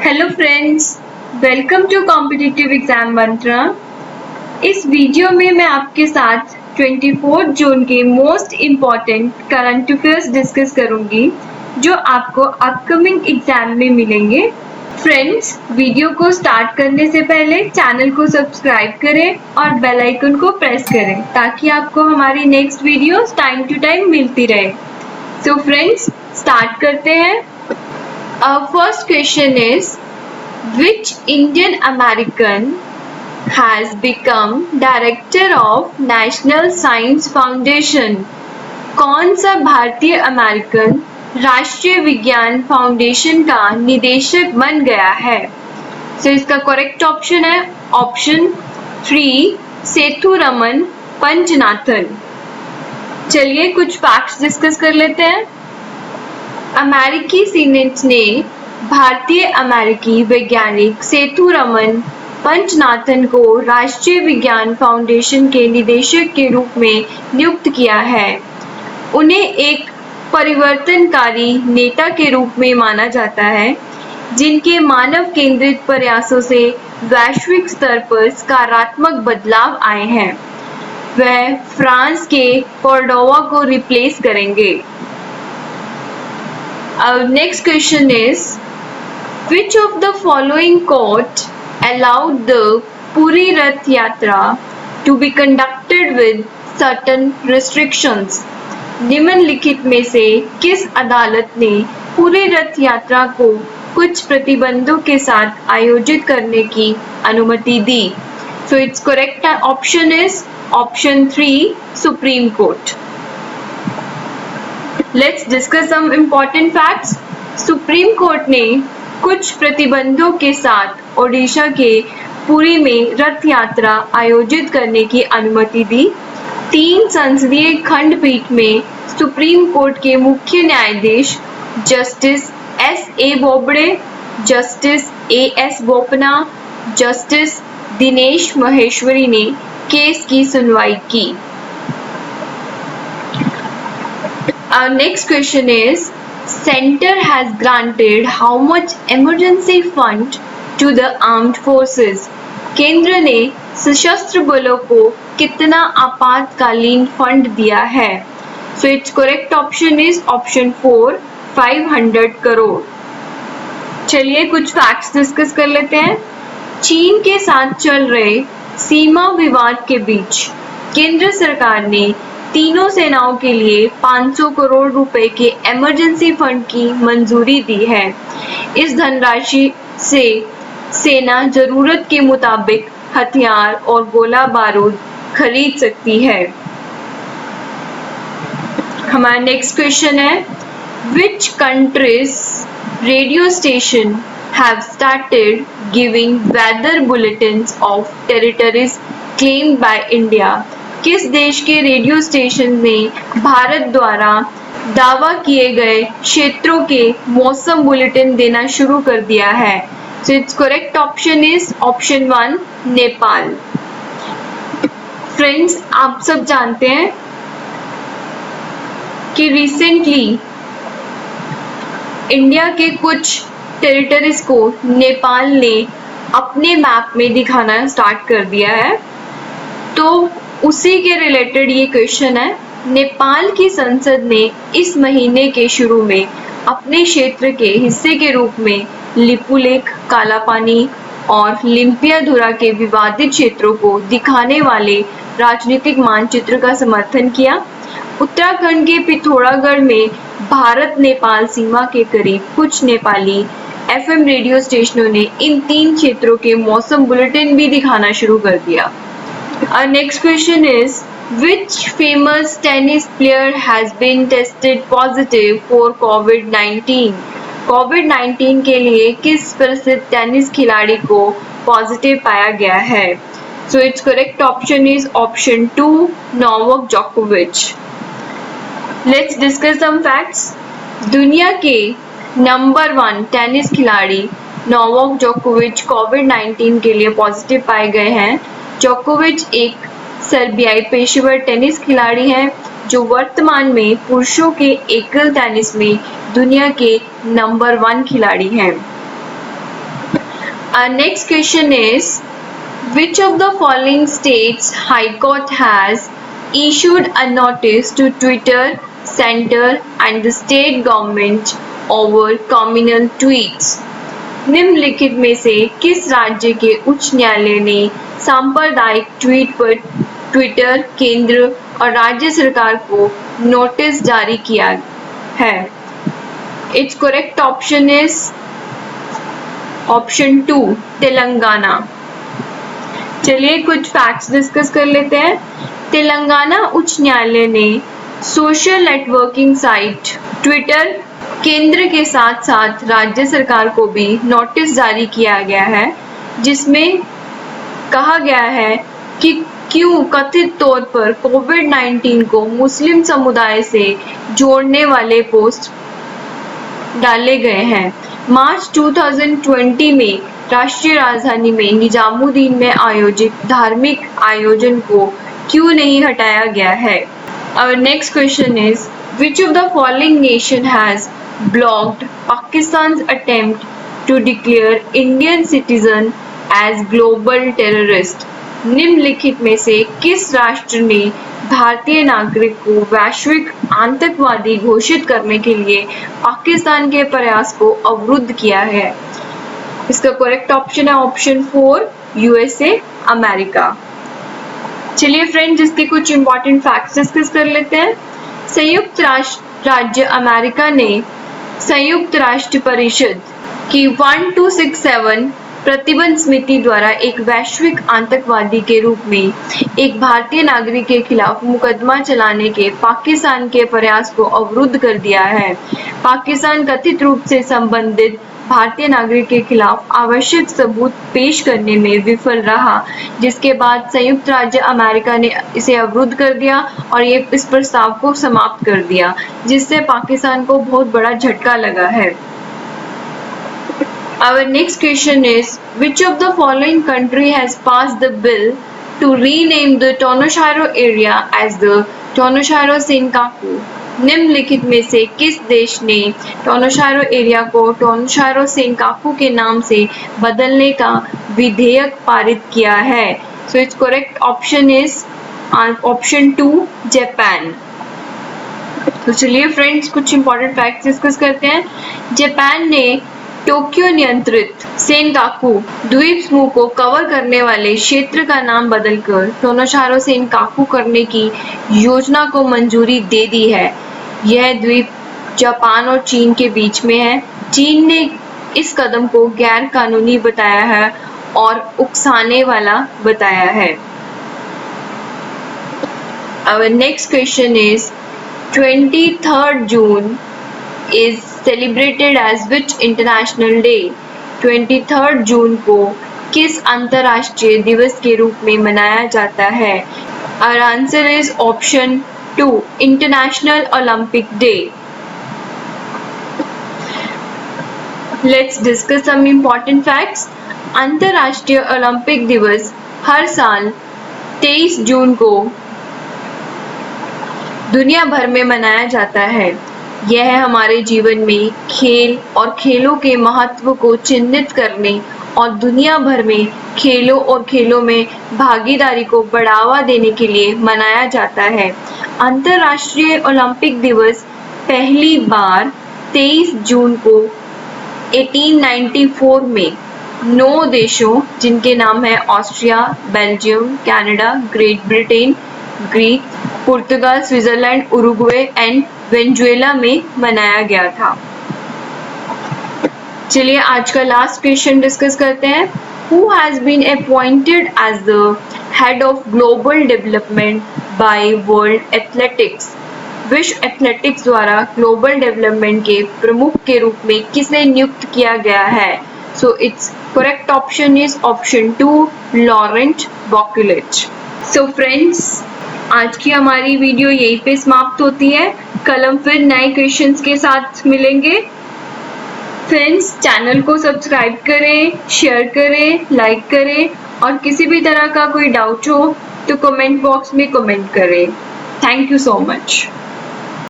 Hello friends, welcome to competitive exam mantra. इस video में मैं आपके साथ 24 जून के most important current affairs discuss करूंगी जो आपको अपकमिंग एग्जाम में मिलेंगे। फ्रेंड्स, वीडियो को स्टार्ट करने से पहले चैनल को सब्सक्राइब करें और बेल आइकन को प्रेस करें ताकि आपको हमारी next video time to time मिलती रहे। सो फ्रेंड्स, स्टार्ट करते हैं। Our first question is, which Indian American has become Director of National Science Foundation? कौन सा भारतीय अमेरिकन राष्ट्रीय विज्ञान फाउंडेशन का निदेशक बन गया है? इसका करेक्ट ऑप्शन है ऑप्शन 3 सेथुरमन पंचनाथन। चलिए कुछ फैक्ट्स डिस्कस कर लेते हैं। अमेरिकी सीनेट ने भारतीय अमेरिकी वैज्ञानिक सेथुरमन पंचनाथन को राष्ट्रीय विज्ञान फाउंडेशन के निदेशक के रूप में नियुक्त किया है। उन्हें एक परिवर्तनकारी नेता के रूप में माना जाता है जिनके मानव केंद्रित प्रयासों से वैश्विक स्तर पर सकारात्मक बदलाव आए हैं। वह फ्रांस के कॉर्डोवा को रिप्लेस करेंगे। Our next question is, which of the following court allowed the Puri Rath Yatra to be conducted with certain restrictions? निम्नलिखित में से किस अदालत ने पूरी रथ यात्रा को कुछ प्रतिबंधों के साथ आयोजित करने की अनुमति दी? So its correct option is option 3 Supreme Court. Let's discuss some important facts. Supreme court ने कुछ प्रतिबंधों के साथ ओडिशा के पुरी में रथ यात्रा आयोजित करने की अनुमति दी। 3 संसदीय खंडपीठ में सुप्रीम कोर्ट के मुख्य न्यायाधीश justice S.A. Bobde, justice A.S. Bopanna, justice Dinesh Maheshwari ने केस की सुनवाई की। Our next question is, Center has granted how much emergency fund to the armed forces? केंद्र ने सशस्त्र बलों को कितना आपातकालीन फंड दिया है? So its correct option is option 4 500 crore. चलिए कुछ फैक्ट्स डिस्कस कर लेते हैं। चीन के साथ चल रहे सीमा विवाद के बीच केंद्र सरकार ने तीनों सेनाओं के लिए 500 करोड़ रुपए के इमरजेंसी फंड की मंजूरी दी है। इस धनराशि से सेना जरूरत के मुताबिक हथियार और गोला बारूद खरीद सकती है। हमारा नेक्स्ट क्वेश्चन है, which countries radio station have started giving weather bulletins of territories claimed by India? किस देश के रेडियो स्टेशन ने भारत द्वारा दावा किए गए क्षेत्रों के मौसम बुलेटिन देना शुरू कर दिया है? So its correct option is option 1 Nepal. Friends, आप सब जानते हैं कि रिसेंटली इंडिया के कुछ टेरिटरीज को नेपाल ने अपने मैप में दिखाना स्टार्ट कर दिया है, तो उसी के रिलेटेड ये क्वेश्चन है। नेपाल की संसद ने इस महीने के शुरू में अपने क्षेत्र के हिस्से के रूप में लिपुलेख, कालापानी और लिम्पियाधुरा के विवादित क्षेत्रों को दिखाने वाले राजनीतिक मानचित्र का समर्थन किया। उत्तराखंड के पिथौरागढ़ में भारत नेपाल सीमा के करीब कुछ नेपाली FM रेडियो स्टेशनों ने इन 3 क्षेत्रों के मौसम बुलेटिन भी दिखाना शुरू कर दिया। Our next question is, which famous tennis player has been tested positive for COVID-19? COVID-19 के लिए किस प्रसिद्ध टेनिस खिलाड़ी को पॉजिटिव पाया गया है? So its correct option is option 2 Novak Djokovic. Let's discuss some facts. दुनिया के नंबर 1 टेनिस खिलाड़ी नोवाक जोकोविच कोविड-19 के लिए पॉजिटिव पाए गए हैं। जोकोविच एक सर्बियाई पेशेवर टेनिस खिलाड़ी हैं जो वर्तमान में पुरुषों के एकल टेनिस में दुनिया के नंबर 1 खिलाड़ी हैं। Our next question is, which of the following states High Court has issued a notice to Twitter, Center and the state government over communal tweets? निम्नलिखित में से किस राज्य के उच्च न्यायालय ने सांप्रदायिक ट्वीट पर ट्विटर, केंद्र और राज्य सरकार को नोटिस जारी किया है? Its correct option is option 2, Telangana. चलिए कुछ फैक्ट्स डिस्कस कर लेते हैं। तेलंगाना उच्च न्यायालय ने सोशल नेटवर्किंग साइट ट्विटर, केंद्र के साथ साथ राज्य सरकार को भी नोटिस जारी किया गया है, जिसमें कहा गया है कि क्यों कथित तौर पर कोविड-19 को मुस्लिम समुदाय से जोड़ने वाले पोस्ट डाले गए हैं। मार्च 2020 में राष्ट्रीय राजधानी में निजामुद्दीन में आयोजित धार्मिक आयोजन को क्यों नहीं हटाया गया है? Our next question is, which of the following nation has blocked Pakistan's attempt to declare Indian citizen as global terrorist? निम्नलिखित में से किस राष्ट्र ने भारतीय नागरिक को वैश्विक आतंकवादी घोषित करने के लिए पाकिस्तान के प्रयास को अवरुद्ध किया है? इसका करेक्ट ऑप्शन है ऑप्शन 4, यूएसए, अमेरिका। चलिए फ्रेंड्स, इसके कुछ इंपॉर्टेंट फैक्ट्स डिस्कस कर लेते हैं। संयुक्त राज्य अमेरिका ने संयुक्त राष्ट्र परिषद की 1267 प्रतिबंध समिति द्वारा एक वैश्विक आतंकवादी के रूप में एक भारतीय नागरिक के खिलाफ मुकदमा चलाने के पाकिस्तान के प्रयास को अवरुद्ध कर दिया है। पाकिस्तान कथित रूप से संबंधित भारतीय नागरिक के खिलाफ आवश्यक सबूत पेश करने में विफल रहा, जिसके बाद संयुक्त राज्य अमेरिका ने इसे अवरुद्ध कर दिया और ये इस प्रस्ताव को समाप्त कर दिया, जिससे पाकिस्तान को बहुत बड़ा झटका लगा है। Our next question is, which of the following country has passed the bill to rename the Tonoshiro area as the Tonoshiro Senkaku? निम्नलिखित में से किस देश ने टोनोशारो एरिया को टोनोशारो सेंकाकू के नाम से बदलने का विधेयक पारित किया है? So its correct option is option 2, Japan. तो चलिए फ्रेंड्स, कुछ इंपॉर्टेंट फैक्ट्स डिस्कस करते हैं। जापान ने टोक्यो नियंत्रित सेनकाकू द्वीप समूह को कवर करने वाले क्षेत्र का नाम बदलकर टोनोशारो सेनकाकू करने की योजना को मंजूरी दे दी है। यह द्वीप जापान और चीन के बीच में है। चीन ने इस कदम को गैर कानूनी बताया है और उकसाने वाला बताया है। Our next question is, 23rd June is celebrated as which international day? 23rd जून को किस अंतरराष्ट्रीय दिवस के रूप में मनाया जाता है? Our answer is option 2, International Olympic Day. Let's discuss some important facts. अंतरराष्ट्रीय ओलंपिक दिवस हर साल 23 जून को दुनिया भर में मनाया जाता है। यह हमारे जीवन में खेल और खेलों के महत्व को चिन्हित करने और दुनिया भर में खेलों और खेलों में भागीदारी को बढ़ावा देने के लिए मनाया जाता है। अंतर्राष्ट्रीय ओलंपिक दिवस पहली बार 23 जून को 1894 में 9 देशों, जिनके नाम है Austria, Belgium, Canada, great Britain, Greek, Portugal, Switzerland, Uruguay and Venezuela में मनाया गया था। चलिए आज का लास्ट क्वेश्चन डिस्कस करते हैं। Who has been appointed as the head of global development by World Athletics? विश्व एथलेटिक्स द्वारा ग्लोबल डेवलपमेंट के प्रमुख के रूप में किसे नियुक्त किया गया है? So its correct option is option 2, Laurent Bokulich. So friends, आज की हमारी वीडियो यहीं पे समाप्त होती है। कल हम फिर नए क्वेश्चंस के साथ मिलेंगे। फ्रेंड्स, चैनल को सब्सक्राइब करें, शेयर करें, लाइक करें और किसी भी तरह का कोई डाउट हो तो कमेंट बॉक्स में कमेंट करें। Thank you so much.